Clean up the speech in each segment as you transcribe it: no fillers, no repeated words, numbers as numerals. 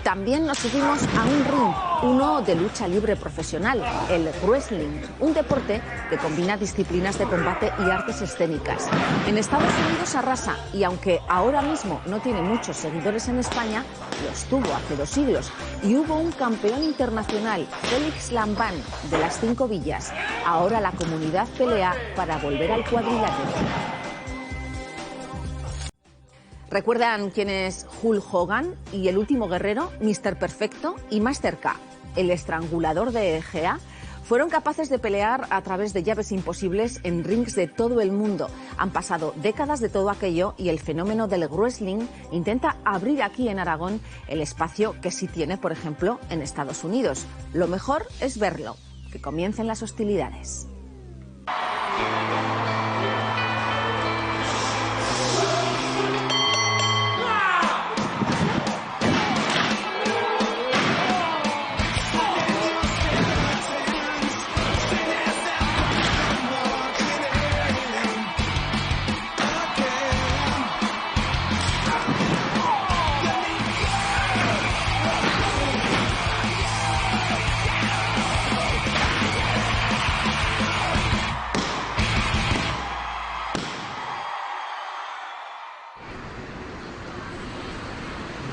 También nos subimos a un ring, uno de lucha libre profesional, el wrestling, un deporte que combina disciplinas de combate y artes escénicas. En Estados Unidos arrasa y aunque ahora mismo no tiene muchos seguidores en España, los tuvo hace 2 siglos. Y hubo un campeón internacional, Félix Lambán, de las 5 villas. Ahora la comunidad pelea para volver al cuadrilátero. ¿Recuerdan quién es Hulk Hogan y el último guerrero, Mr. Perfecto y Master K, el estrangulador de Egea? Fueron capaces de pelear a través de llaves imposibles en rings de todo el mundo. Han pasado décadas de todo aquello y el fenómeno del wrestling intenta abrir aquí en Aragón el espacio que sí tiene, por ejemplo, en Estados Unidos. Lo mejor es verlo, que comiencen las hostilidades.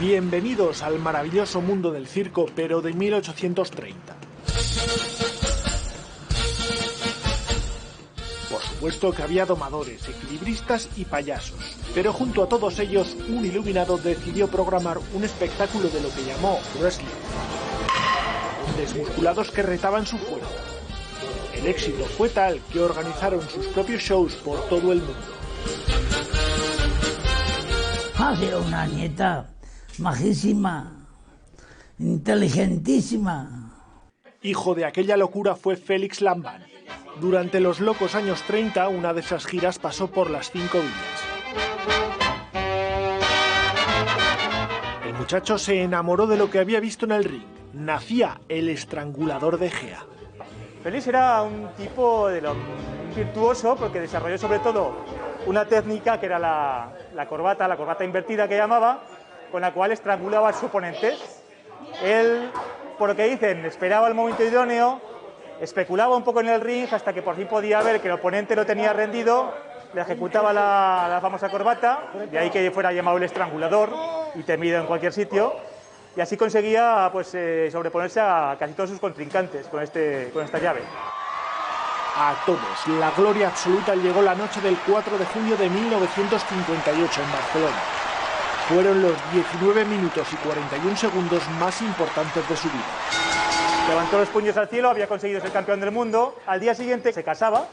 Bienvenidos al maravilloso mundo del circo, pero de 1830. Por supuesto que había domadores, equilibristas y payasos, pero junto a todos ellos, un iluminado decidió programar un espectáculo de lo que llamó wrestling. Hombres musculados que retaban su fuerza. El éxito fue tal que organizaron sus propios shows por todo el mundo. Ha sido una nieta majísima, inteligentísima. Hijo de aquella locura fue Félix Lambán. Durante los locos años 30, una de esas giras pasó por las 5 villas. El muchacho se enamoró de lo que había visto en el ring. Nacía el estrangulador de Egea. Félix era un tipo virtuoso porque desarrolló sobre todo una técnica que era la corbata invertida que llamaba, con la cual estrangulaba a sus oponentes. Él, por lo que dicen, esperaba el momento idóneo, especulaba un poco en el ring hasta que por fin podía ver que el oponente lo tenía rendido, le ejecutaba la famosa corbata, de ahí que fuera llamado el estrangulador y temido en cualquier sitio, y así conseguía pues, sobreponerse a casi todos sus contrincantes con esta llave. A todos, la gloria absoluta llegó la noche del 4 de junio de 1958 en Barcelona. Fueron los 19 minutos y 41 segundos más importantes de su vida. Levantó los puños al cielo, había conseguido ser campeón del mundo. Al día siguiente se casaba.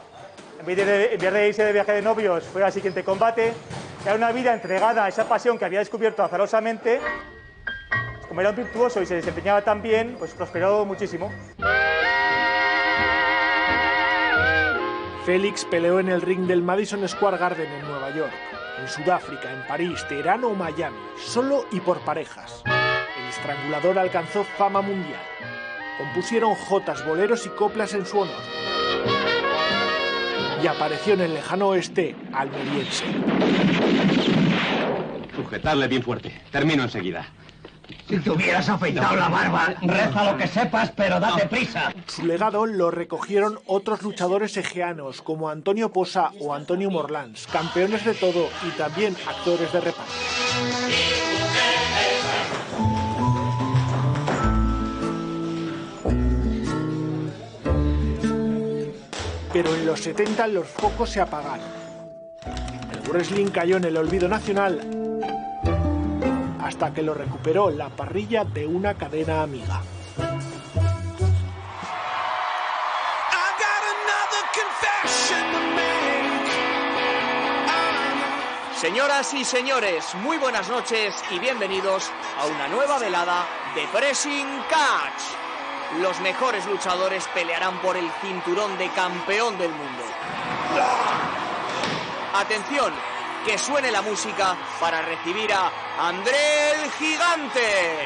En vez de irse de viaje de novios, fue al siguiente combate. Era una vida entregada a esa pasión que había descubierto azarosamente. Como era un virtuoso y se desempeñaba tan bien, pues prosperó muchísimo. Félix peleó en el ring del Madison Square Garden en Nueva York, en Sudáfrica, en París, Teherán o Miami, solo y por parejas. El estrangulador alcanzó fama mundial. Compusieron jotas, boleros y coplas en su honor. Y apareció en el lejano oeste almeriense. Sujetadle bien fuerte. Termino enseguida. Si te hubieras afeitado la barba, reza lo que sepas, pero date prisa. Su legado lo recogieron otros luchadores egeanos como Antonio Posa o Antonio Morlans, campeones de todo y también actores de reparto. Pero en los 70 los focos se apagaron. El wrestling cayó en el olvido nacional hasta que lo recuperó la parrilla de una cadena amiga. Señoras y señores, muy buenas noches y bienvenidos a una nueva velada de Pressing Catch. Los mejores luchadores pelearán por el cinturón de campeón del mundo. Atención, que suene la música para recibir a André el Gigante.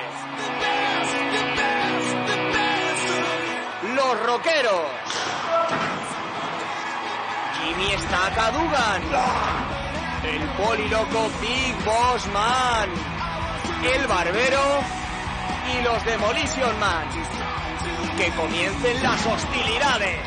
Los Rockeros. Jimmy Estaca Dugan. El poliloco Big Boss Man. El Barbero y los Demolition Man. ¡Que comiencen las hostilidades!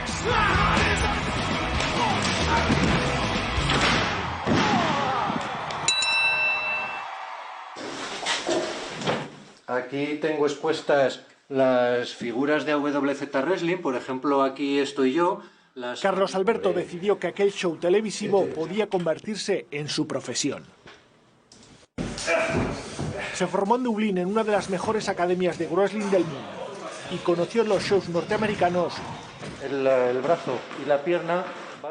Aquí tengo expuestas las figuras de AWZ Wrestling, por ejemplo, aquí estoy yo. Carlos Alberto decidió que aquel show televisivo podía convertirse en su profesión. Se formó en Dublín, en una de las mejores academias de wrestling del mundo, y conoció en los shows norteamericanos el brazo y la pierna,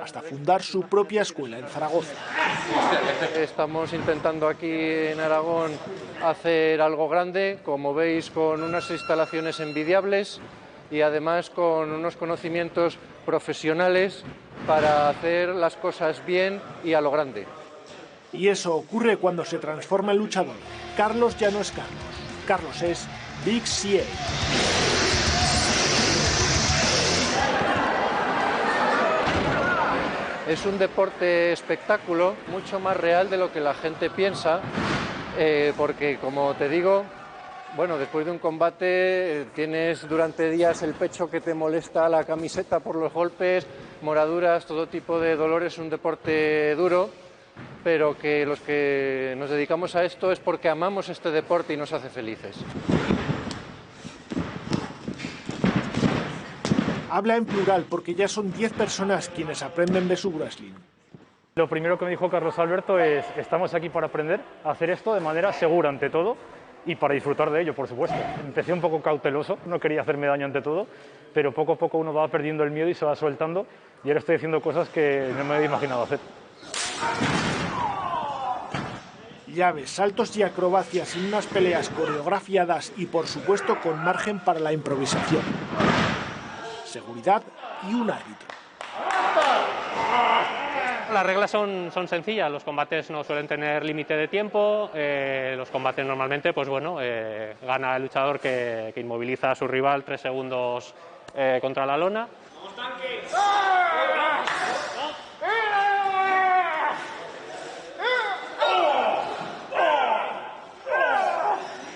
hasta fundar su propia escuela en Zaragoza. Estamos intentando aquí en Aragón hacer algo grande, como veis, con unas instalaciones envidiables y además con unos conocimientos profesionales para hacer las cosas bien y a lo grande. Y eso ocurre cuando se transforma en luchador. Carlos ya no es Carlos. Carlos es Big CA. Es un deporte espectáculo, mucho más real de lo que la gente piensa, porque, como te digo, bueno, después de un combate tienes durante días el pecho que te molesta, la camiseta por los golpes, moraduras, todo tipo de dolores. Es un deporte duro, pero que los que nos dedicamos a esto es porque amamos este deporte y nos hace felices. Habla en plural porque ya son 10 personas quienes aprenden de su wrestling. Lo primero que me dijo Carlos Alberto es: estamos aquí para aprender a hacer esto de manera segura ante todo y para disfrutar de ello, por supuesto. Empecé un poco cauteloso, no quería hacerme daño ante todo, pero poco a poco uno va perdiendo el miedo y se va soltando, y ahora estoy haciendo cosas que no me había imaginado hacer. Llaves, saltos y acrobacias en unas peleas coreografiadas y, por supuesto, con margen para la improvisación. Seguridad y un árbitro. Las reglas son sencillas, los combates no suelen tener límite de tiempo, los combates normalmente, pues bueno, gana el luchador que inmoviliza a su rival 3 segundos contra la lona.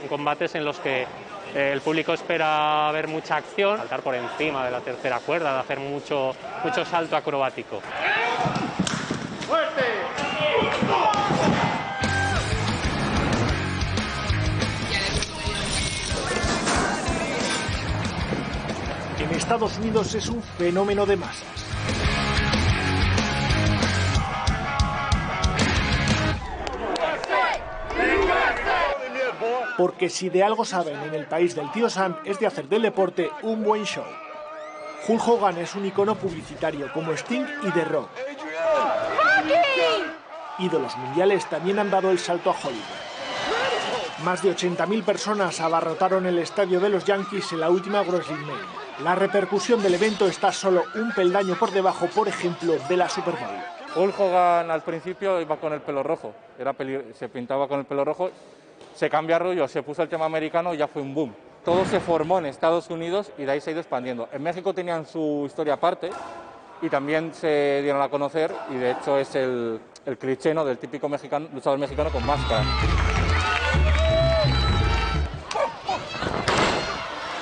Combates en los que el público espera ver mucha acción, saltar por encima de la tercera cuerda, de hacer mucho salto acrobático. ¡Fuerte! En Estados Unidos es un fenómeno de masas. Porque si de algo saben en el país del tío Sam es de hacer del deporte un buen show. Hulk Hogan es un icono publicitario como Sting y The Rock. Ídolos mundiales también han dado el salto a Hollywood. Más de 80.000 personas abarrotaron el estadio de los Yankees en la última WrestleMania. La repercusión del evento está solo un peldaño por debajo, por ejemplo, de la Super Bowl. Hulk Hogan al principio iba con el pelo rojo, se pintaba con el pelo rojo, se cambia rollo, se puso el tema americano y ya fue un boom. Todo se formó en Estados Unidos y de ahí se ha ido expandiendo. En México tenían su historia aparte y también se dieron a conocer, y de hecho es el cliché, ¿no?, del típico luchador mexicano con máscara.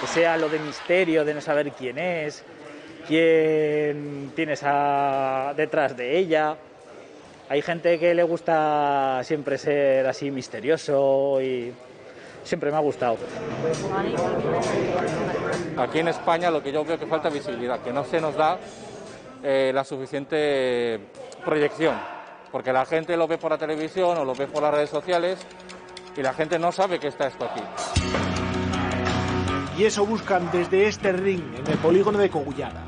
Que sea lo de misterio, de no saber quién es, quién tienes detrás de ella. Hay gente que le gusta siempre ser así misterioso y siempre me ha gustado. Aquí en España lo que yo veo que falta es visibilidad, que no se nos da la suficiente proyección, porque la gente lo ve por la televisión o lo ve por las redes sociales y la gente no sabe que está esto aquí. Y eso buscan desde este ring en el polígono de Cogullada.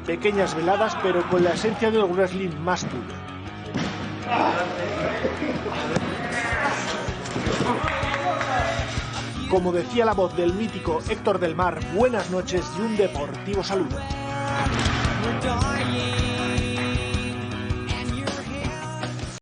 Pequeñas veladas, pero con la esencia del wrestling más puro. Como decía la voz del mítico Héctor del Mar, buenas noches y un deportivo saludo.